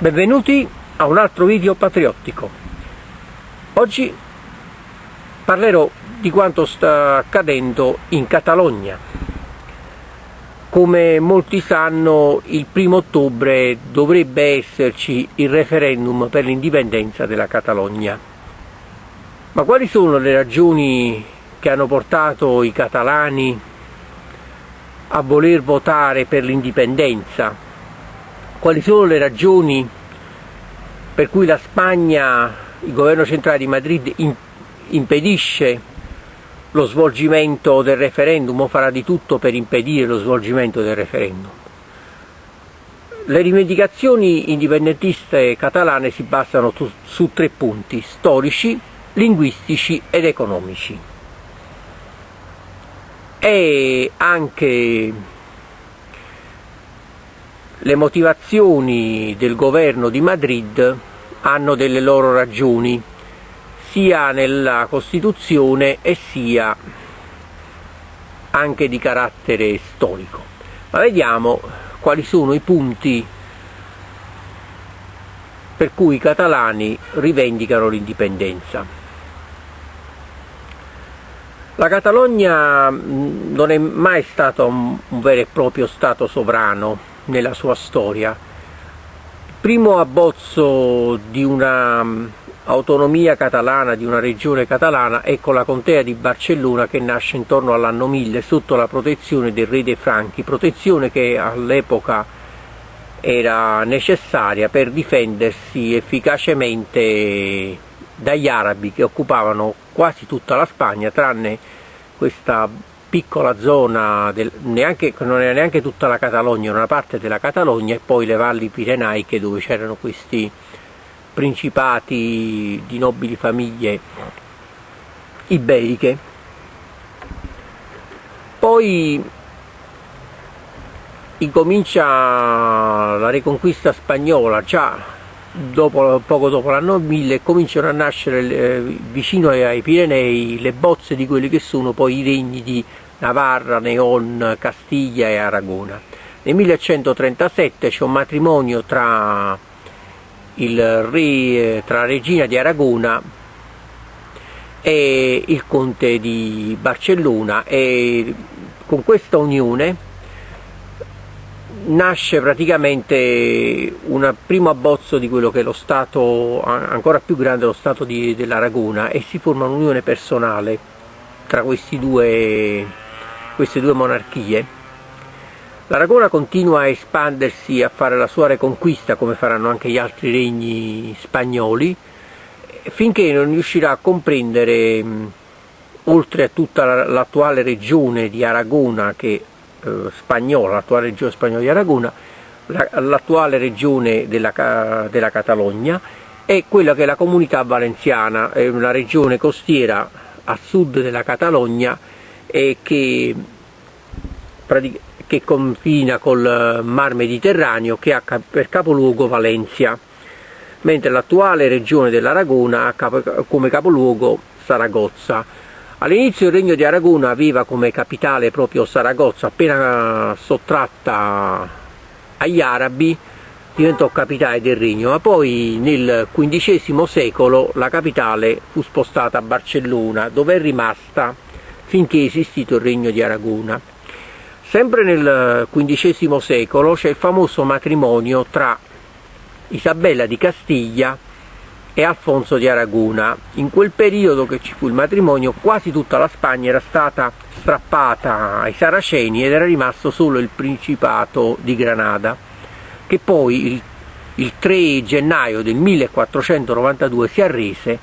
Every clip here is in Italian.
Benvenuti a un altro video patriottico. Oggi parlerò di quanto sta accadendo in Catalogna. Come molti sanno, il 1° ottobre dovrebbe esserci il referendum per l'indipendenza della Catalogna. Ma quali sono le ragioni che hanno portato i catalani a voler votare per l'indipendenza? Quali sono le ragioni per cui la Spagna, il governo centrale di Madrid, impedisce lo svolgimento del referendum o farà di tutto per impedire lo svolgimento del referendum? Le rivendicazioni indipendentiste catalane si basano su 3 punti: storici, linguistici ed economici. E anche le motivazioni del governo di Madrid hanno delle loro ragioni, sia nella Costituzione e sia anche di carattere storico. Ma vediamo quali sono i punti per cui i catalani rivendicano l'indipendenza. La Catalogna non è mai stato un vero e proprio Stato sovrano nella sua storia. Il primo abbozzo di una autonomia catalana, di una regione catalana, è con la contea di Barcellona, che nasce intorno all'anno 1000 sotto la protezione del re dei Franchi, protezione che all'epoca era necessaria per difendersi efficacemente dagli arabi che occupavano quasi tutta la Spagna, tranne questa piccola zona, non era neanche tutta la Catalogna, era una parte della Catalogna, e poi le valli pirenaiche dove c'erano questi principati di nobili famiglie iberiche. Poi incomincia la riconquista spagnola, già poco dopo l'anno 1000, cominciano a nascere vicino ai Pirenei le bozze di quelli che sono poi i regni di Navarra, León, Castiglia e Aragona. Nel 1137 c'è un matrimonio tra la regina di Aragona e il conte di Barcellona, e con questa unione nasce praticamente un primo abbozzo di quello che è lo Stato ancora più grande, lo Stato dell'Aragona, e si forma un'unione personale tra queste due monarchie. L'Aragona continua a espandersi, a fare la sua reconquista, come faranno anche gli altri regni spagnoli, finché non riuscirà a comprendere, oltre a tutta l'attuale regione di Aragona, l'attuale regione spagnola di Aragona, l'attuale regione della Catalogna, e quella che è la Comunità Valenciana, è una regione costiera a sud della Catalogna e che confina col Mar Mediterraneo, che ha per capoluogo Valencia, mentre l'attuale regione dell'Aragona ha come capoluogo Saragozza. All'inizio il regno di Aragona aveva come capitale proprio Saragozza, appena sottratta agli arabi diventò capitale del regno, ma poi nel XV secolo la capitale fu spostata a Barcellona, dove è rimasta finché è esistito il regno di Aragona. Sempre nel XV secolo c'è il famoso matrimonio tra Isabella di Castiglia e Alfonso di Aragona. In quel periodo che ci fu il matrimonio, quasi tutta la Spagna era stata strappata ai saraceni ed era rimasto solo il Principato di Granada, che poi il 3 gennaio del 1492 si arrese,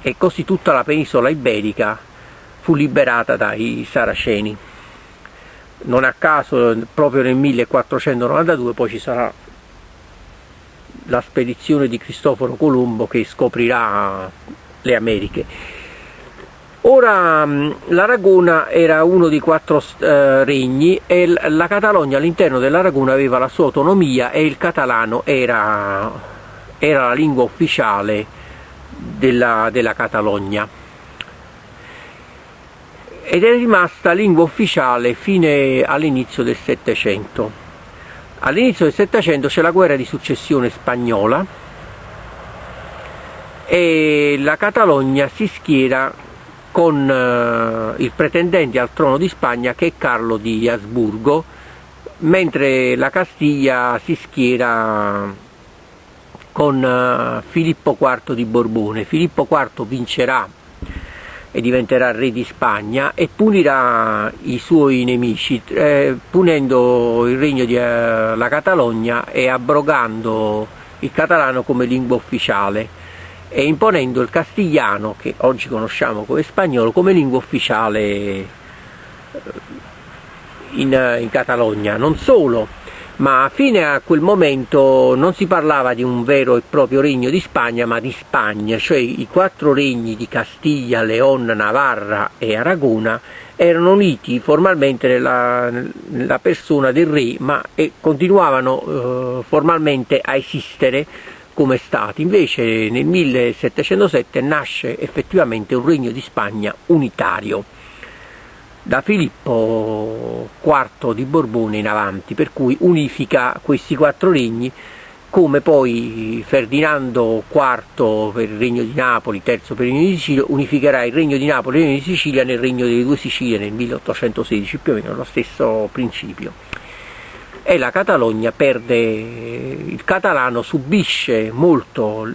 e così tutta la penisola iberica fu liberata dai saraceni. Non a caso proprio nel 1492 poi ci sarà la spedizione di Cristoforo Colombo che scoprirà le Americhe. Ora l'Aragona era uno dei 4 regni, e la Catalogna all'interno dell'Aragona aveva la sua autonomia, e il catalano era la lingua ufficiale della Catalogna, ed è rimasta lingua ufficiale fino all'inizio del Settecento. All'inizio del Settecento c'è la guerra di successione spagnola e la Catalogna si schiera con il pretendente al trono di Spagna, che è Carlo di Asburgo, mentre la Castiglia si schiera con Filippo IV di Borbone. Filippo IV vincerà e diventerà re di Spagna e punirà i suoi nemici, punendo il regno della Catalogna e abrogando il catalano come lingua ufficiale e imponendo il castigliano, che oggi conosciamo come spagnolo, come lingua ufficiale in Catalogna. Non solo, ma fino a quel momento non si parlava di un vero e proprio regno di Spagna, ma di Spagna, cioè i 4 regni di Castiglia, León, Navarra e Aragona erano uniti formalmente nella persona del re, ma continuavano formalmente a esistere come stati. Invece nel 1707 nasce effettivamente un regno di Spagna unitario da Filippo IV di Borbone in avanti, per cui unifica questi 4 regni, come poi Ferdinando IV per il regno di Napoli, terzo per il regno di Sicilia, unificherà il regno di Napoli e il regno di Sicilia nel regno delle 2 Sicilie nel 1816, più o meno lo stesso principio. E la Catalogna perde, il catalano subisce molto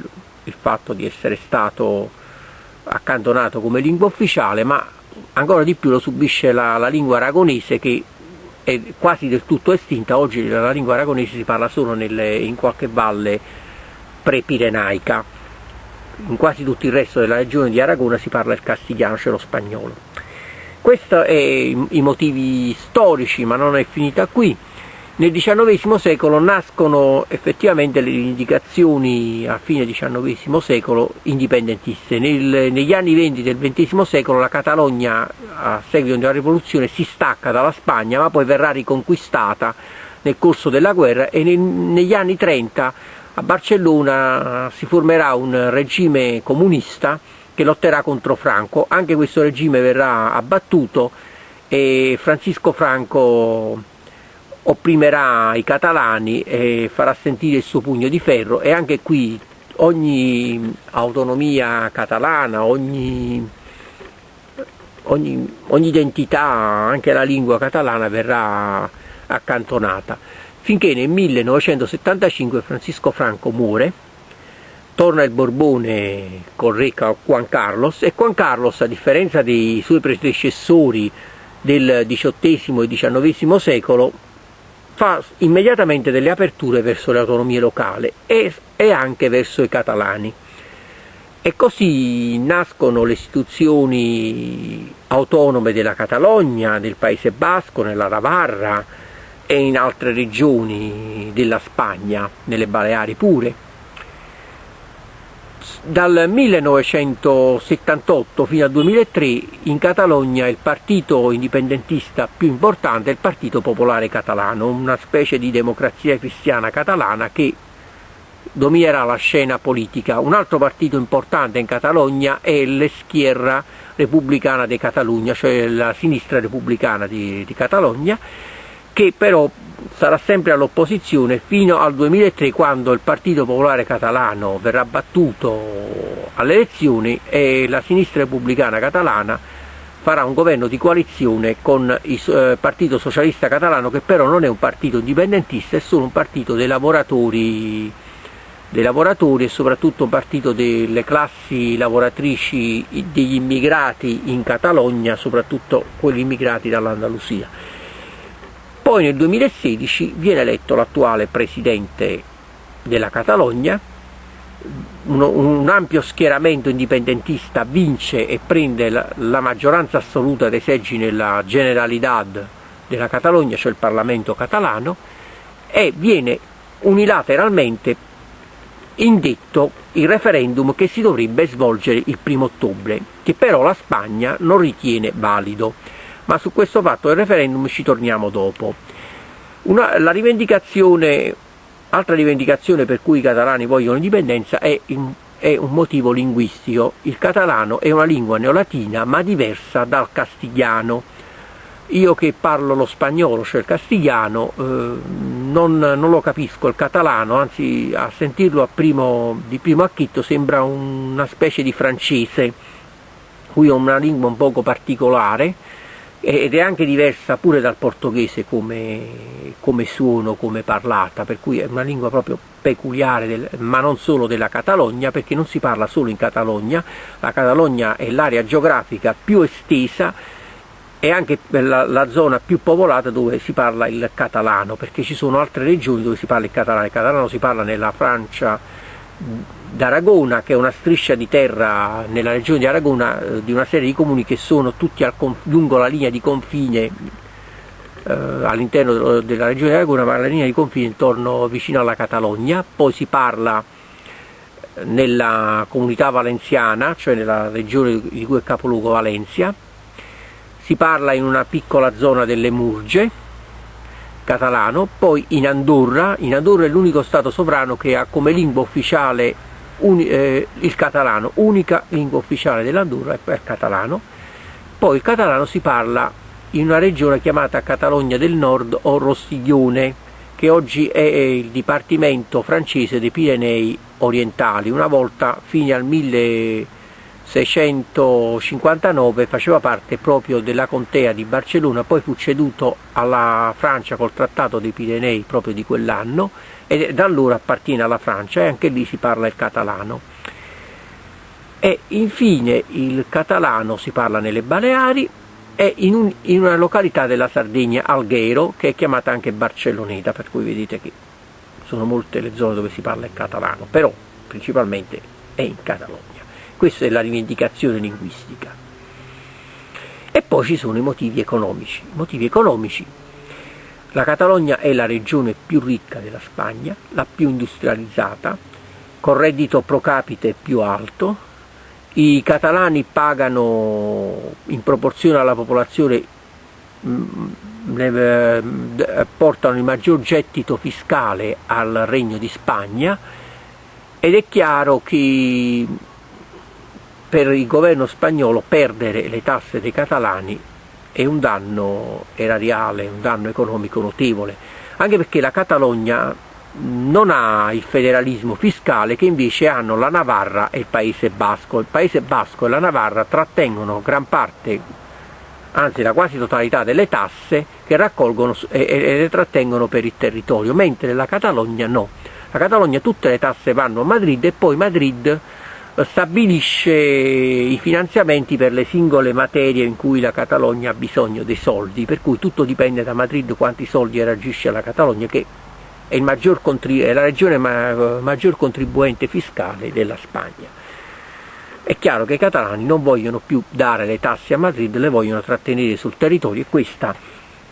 il fatto di essere stato accantonato come lingua ufficiale, ma ancora di più lo subisce la lingua aragonese, che è quasi del tutto estinta. Oggi la lingua aragonese si parla solo in qualche valle prepirenaica. In quasi tutto il resto della regione di Aragona si parla il castigliano, cioè lo spagnolo. Questi sono i motivi storici, ma non è finita qui. Nel XIX secolo nascono effettivamente le rivendicazioni, a fine XIX secolo, indipendentiste. Negli anni 20 del XX secolo la Catalogna, a seguito della rivoluzione, si stacca dalla Spagna, ma poi verrà riconquistata nel corso della guerra e negli anni 30 a Barcellona si formerà un regime comunista che lotterà contro Franco. Anche questo regime verrà abbattuto e Francisco Franco opprimerà i catalani e farà sentire il suo pugno di ferro, e anche qui ogni autonomia catalana, ogni identità, anche la lingua catalana, verrà accantonata, finché nel 1975 Francisco Franco muore, torna il Borbone col re Juan Carlos, e Juan Carlos, a differenza dei suoi predecessori del XVIII e XIX secolo, fa immediatamente delle aperture verso le autonomie locali e anche verso i catalani. E così nascono le istituzioni autonome della Catalogna, del Paese Basco, nella Navarra e in altre regioni della Spagna, nelle Baleari pure. Dal 1978 fino al 2003 in Catalogna il partito indipendentista più importante è il Partito Popolare Catalano, una specie di democrazia cristiana catalana che dominerà la scena politica. Un altro partito importante in Catalogna è l'Esquerra Republicana de Catalunya, cioè la sinistra repubblicana di Catalogna, che però sarà sempre all'opposizione fino al 2003, quando il Partito Popolare Catalano verrà battuto alle elezioni e la sinistra repubblicana catalana farà un governo di coalizione con il Partito Socialista Catalano, che però non è un partito indipendentista, è solo un partito dei lavoratori e soprattutto un partito delle classi lavoratrici, degli immigrati in Catalogna, soprattutto quelli immigrati dall'Andalusia. Poi nel 2016 viene eletto l'attuale presidente della Catalogna, un ampio schieramento indipendentista vince e prende la maggioranza assoluta dei seggi nella Generalidad della Catalogna, cioè il Parlamento catalano, e viene unilateralmente indetto il referendum che si dovrebbe svolgere il 1° ottobre, che però la Spagna non ritiene valido. Ma su questo fatto del referendum ci torniamo dopo. Altra rivendicazione per cui i catalani vogliono l'indipendenza è un motivo linguistico. Il catalano è una lingua neolatina ma diversa dal castigliano. Io che parlo lo spagnolo, cioè il castigliano, non lo capisco il catalano, anzi a sentirlo di primo acchitto sembra una specie di francese, cui è una lingua un poco particolare ed è anche diversa pure dal portoghese come suono, come parlata, per cui è una lingua proprio peculiare, ma non solo della Catalogna, perché non si parla solo in Catalogna. La Catalogna è l'area geografica più estesa e anche la zona più popolata dove si parla il catalano, perché ci sono altre regioni dove si parla il catalano. Il catalano si parla nella Francia d'Aragona, che è una striscia di terra nella regione di Aragona, di una serie di comuni che sono tutti lungo la linea di confine all'interno della regione di Aragona, ma la linea di confine intorno vicino alla Catalogna. Poi si parla nella comunità valenziana, cioè nella regione di cui è capoluogo Valencia. Si parla in una piccola zona delle Murge catalano. Poi in Andorra è l'unico stato sovrano che ha come lingua ufficiale il catalano, unica lingua ufficiale dell'Andorra è il catalano. Poi il catalano si parla in una regione chiamata Catalogna del Nord o Rostiglione, che oggi è il dipartimento francese dei Pirenei orientali. Una volta, fino al 1659, faceva parte proprio della contea di Barcellona, poi fu ceduto alla Francia col trattato dei Pirenei proprio di quell'anno, e da allora appartiene alla Francia e anche lì si parla il catalano. E infine il catalano si parla nelle Baleari e in una località della Sardegna, Alghero, che è chiamata anche Barcelloneta, per cui vedete che sono molte le zone dove si parla il catalano, però principalmente è in Catalogna. Questa è la rivendicazione linguistica. E poi ci sono i motivi economici. La Catalogna è la regione più ricca della Spagna, la più industrializzata, con reddito pro capite più alto. I catalani pagano in proporzione alla popolazione, portano il maggior gettito fiscale al Regno di Spagna, ed è chiaro che per il governo spagnolo perdere le tasse dei catalani è un danno erariale, un danno economico notevole, anche perché la Catalogna non ha il federalismo fiscale che invece hanno la Navarra e il Paese Basco. Il Paese Basco e la Navarra trattengono gran parte, anzi la quasi totalità delle tasse che raccolgono e le trattengono per il territorio, mentre la Catalogna no. La Catalogna tutte le tasse vanno a Madrid e poi Madrid stabilisce i finanziamenti per le singole materie in cui la Catalogna ha bisogno dei soldi, per cui tutto dipende da Madrid quanti soldi elargisce alla Catalogna, che è la regione maggior contribuente fiscale della Spagna. È chiaro che i catalani non vogliono più dare le tasse a Madrid, le vogliono trattenere sul territorio, e questa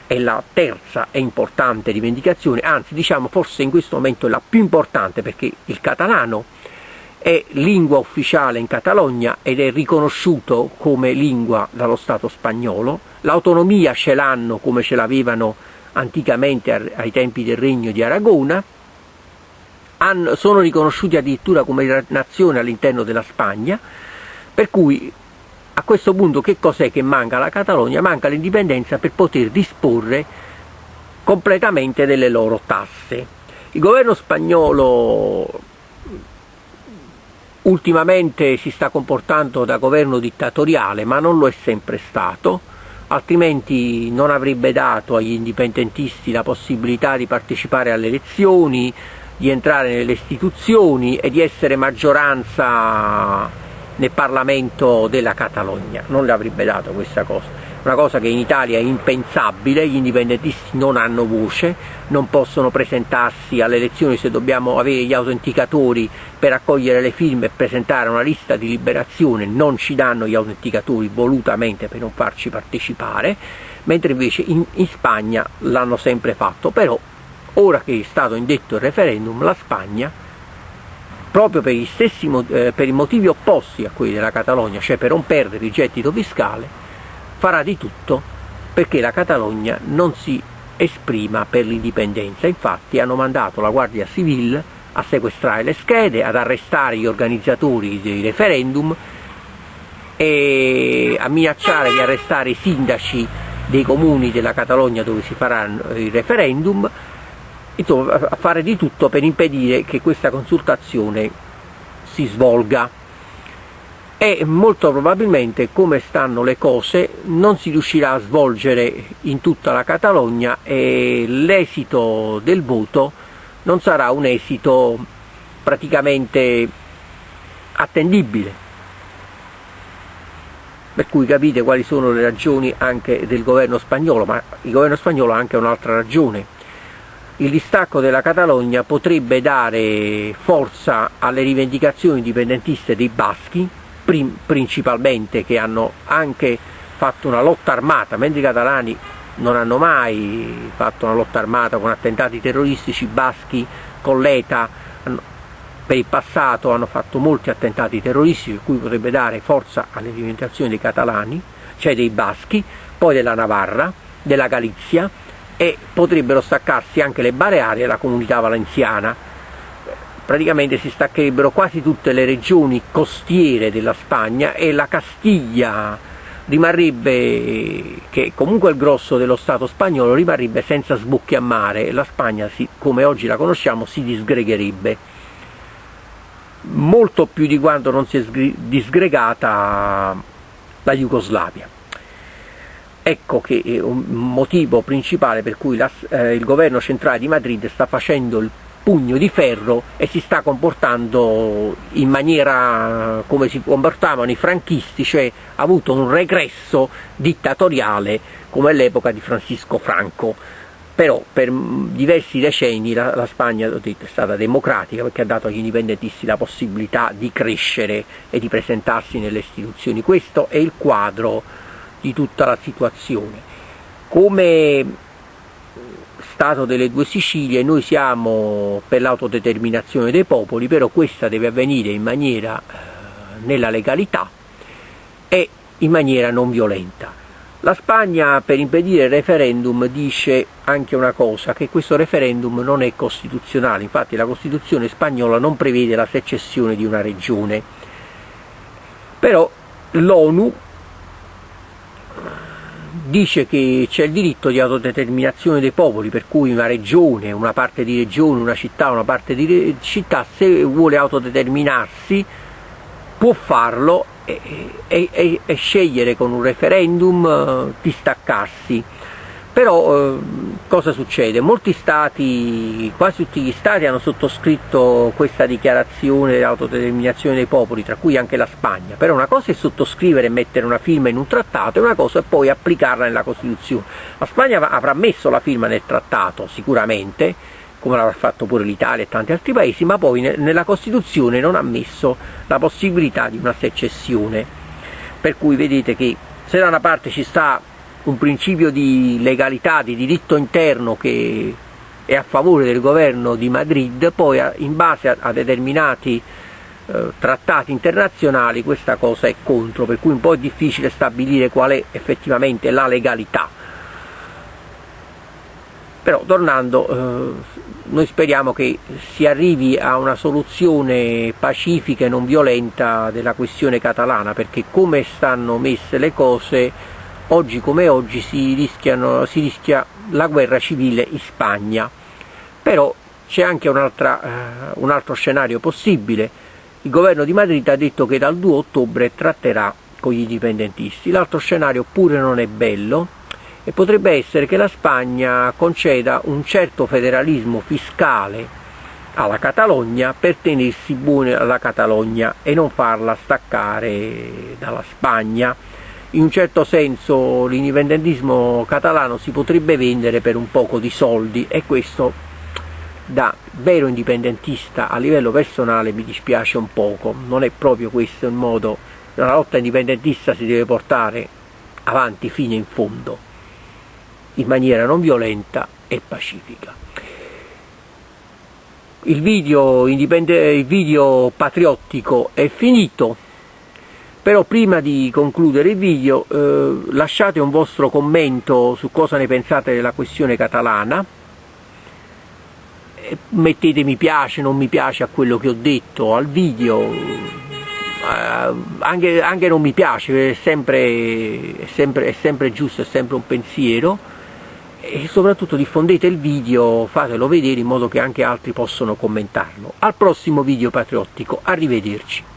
è la terza e importante rivendicazione, anzi diciamo forse in questo momento è la più importante, perché il catalano è lingua ufficiale in Catalogna ed è riconosciuto come lingua dallo Stato spagnolo. L'autonomia ce l'hanno come ce l'avevano anticamente ai tempi del Regno di Aragona, sono riconosciuti addirittura come nazione all'interno della Spagna, per cui a questo punto che cos'è che manca alla Catalogna? Manca l'indipendenza per poter disporre completamente delle loro tasse. Il governo spagnolo ultimamente si sta comportando da governo dittatoriale, ma non lo è sempre stato, altrimenti non avrebbe dato agli indipendentisti la possibilità di partecipare alle elezioni, di entrare nelle istituzioni e di essere maggioranza nel Parlamento della Catalogna. Non le avrebbe dato questa cosa. Una cosa che in Italia è impensabile, gli indipendentisti non hanno voce, non possono presentarsi alle elezioni se dobbiamo avere gli autenticatori per raccogliere le firme e presentare una lista di liberazione, non ci danno gli autenticatori volutamente per non farci partecipare, mentre invece in Spagna l'hanno sempre fatto. Però ora che è stato indetto il referendum, la Spagna, proprio per i motivi opposti a quelli della Catalogna, cioè per non perdere il gettito fiscale, farà di tutto perché la Catalogna non si esprima per l'indipendenza. Infatti hanno mandato la Guardia Civile a sequestrare le schede, ad arrestare gli organizzatori dei referendum e a minacciare di arrestare i sindaci dei comuni della Catalogna dove si farà il referendum, insomma, a fare di tutto per impedire che questa consultazione si svolga. E molto probabilmente, come stanno le cose, non si riuscirà a svolgere in tutta la Catalogna e l'esito del voto non sarà un esito praticamente attendibile. Per cui capite quali sono le ragioni anche del governo spagnolo, ma il governo spagnolo ha anche un'altra ragione. Il distacco della Catalogna potrebbe dare forza alle rivendicazioni indipendentiste dei baschi, principalmente, che hanno anche fatto una lotta armata, mentre i catalani non hanno mai fatto una lotta armata con attentati terroristici. I baschi con l'ETA per il passato hanno fatto molti attentati terroristici, per cui potrebbe dare forza alle rivendicazioni dei catalani, cioè dei baschi, poi della Navarra, della Galizia, e potrebbero staccarsi anche le Baleari e la Comunità Valenziana. Praticamente si staccherebbero quasi tutte le regioni costiere della Spagna e la Castiglia rimarrebbe, che comunque è il grosso dello Stato spagnolo, rimarrebbe senza sbocchi a mare e la Spagna, come oggi la conosciamo, si disgregherebbe molto più di quanto non si è disgregata la Jugoslavia. Ecco che è un motivo principale per cui il governo centrale di Madrid sta facendo il pugno di ferro e si sta comportando in maniera come si comportavano i franchisti, cioè ha avuto un regresso dittatoriale come all'epoca di Francisco Franco. Però per diversi decenni la Spagna, ho detto, è stata democratica, perché ha dato agli indipendentisti la possibilità di crescere e di presentarsi nelle istituzioni. Questo è il quadro di tutta la situazione. Come Stato delle due Sicilie noi siamo per l'autodeterminazione dei popoli, però questa deve avvenire in maniera nella legalità e in maniera non violenta. La Spagna, per impedire il referendum, dice anche una cosa, che questo referendum non è costituzionale. Infatti la Costituzione spagnola non prevede la secessione di una regione, però l'ONU dice che c'è il diritto di autodeterminazione dei popoli, per cui una regione, una parte di regione, una città, una parte di città, se vuole autodeterminarsi può farlo e scegliere con un referendum di staccarsi. Però cosa succede? Molti stati, quasi tutti gli stati, hanno sottoscritto questa dichiarazione dell'autodeterminazione dei popoli, tra cui anche la Spagna. Però una cosa è sottoscrivere e mettere una firma in un trattato e una cosa è poi applicarla nella Costituzione. La Spagna avrà messo la firma nel trattato sicuramente, come l'avrà fatto pure l'Italia e tanti altri paesi, ma poi nella Costituzione non ha messo la possibilità di una secessione. Per cui vedete che se da una parte ci sta un principio di legalità, di diritto interno che è a favore del governo di Madrid, poi in base a determinati trattati internazionali questa cosa è contro, per cui un po' è difficile stabilire qual è effettivamente la legalità. Però tornando, noi speriamo che si arrivi a una soluzione pacifica e non violenta della questione catalana, perché come stanno messe le cose oggi come oggi si rischia la guerra civile in Spagna. Però c'è anche un altro scenario possibile. Il governo di Madrid ha detto che dal 2 ottobre tratterà con gli indipendentisti. L'altro scenario pure non è bello e potrebbe essere che la Spagna conceda un certo federalismo fiscale alla Catalogna per tenersi buona alla Catalogna e non farla staccare dalla Spagna. In un certo senso l'indipendentismo catalano si potrebbe vendere per un poco di soldi e questo, da vero indipendentista a livello personale, mi dispiace un poco. Non è proprio questo il modo. La lotta indipendentista si deve portare avanti fino in fondo, in maniera non violenta e pacifica. Il video patriottico è finito. Però prima di concludere il video lasciate un vostro commento su cosa ne pensate della questione catalana, mettete mi piace, non mi piace a quello che ho detto al video, anche non mi piace, è sempre giusto, è sempre un pensiero. e soprattutto diffondete il video, fatelo vedere in modo che anche altri possano commentarlo. Al prossimo video patriottico, arrivederci.